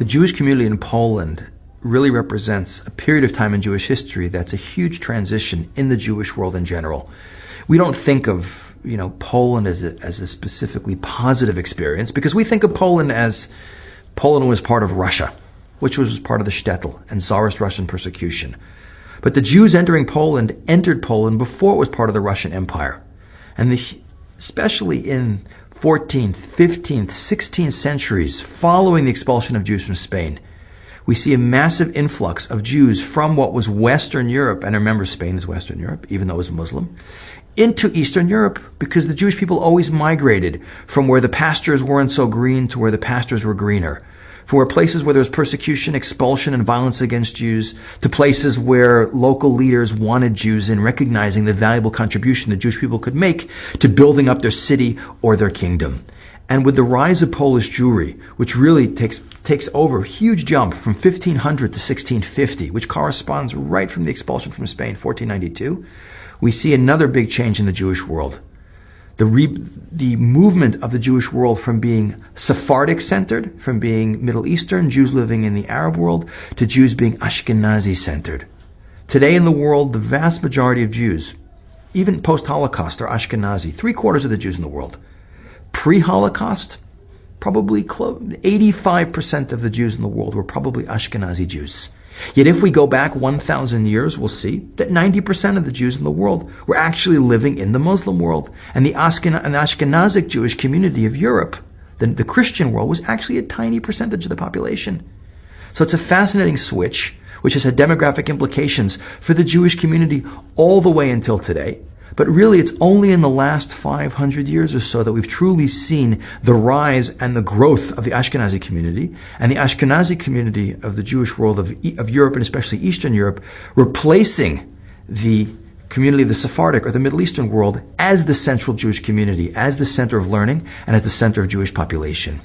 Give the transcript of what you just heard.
The Jewish community in Poland really represents a period of time in Jewish history that's a huge transition in the Jewish world in general. We don't think of, Poland as a specifically positive experience, because we think of Poland as Poland was part of Russia, which was part of the Shtetl and Tsarist Russian persecution. But the Jews entering Poland entered Poland before it was part of the Russian Empire. And especially in 14th, 15th, 16th centuries, following the expulsion of Jews from Spain, we see a massive influx of Jews from what was Western Europe, and remember Spain is Western Europe, even though it was Muslim, into Eastern Europe, because the Jewish people always migrated from where the pastures weren't so green to where the pastures were greener. From where places where there was persecution, expulsion, and violence against Jews, to places where local leaders wanted Jews in, recognizing the valuable contribution the Jewish people could make to building up their city or their kingdom. And with the rise of Polish Jewry, which really takes over a huge jump from 1500 to 1650, which corresponds right from the expulsion from Spain, 1492, we see another big change in the Jewish world. The movement of the Jewish world from being Sephardic-centered, from being Middle Eastern, Jews living in the Arab world, to Jews being Ashkenazi-centered. Today in the world, the vast majority of Jews, even post-Holocaust, are Ashkenazi. 3/4 of the Jews in the world. Pre-Holocaust, probably 85% of the Jews in the world were probably Ashkenazi Jews. Yet if we go back 1,000 years, we'll see that 90% of the Jews in the world were actually living in the Muslim world. And the Ashkenazic Jewish community of Europe, the Christian world, was actually a tiny percentage of the population. So it's a fascinating switch, which has had demographic implications for the Jewish community all the way until today. But really, it's only in the last 500 years or so that we've truly seen the rise and the growth of the Ashkenazi community, and the Ashkenazi community of the Jewish world of Europe, and especially Eastern Europe, replacing the community of the Sephardic or the Middle Eastern world as the central Jewish community, as the center of learning, and as the center of Jewish population.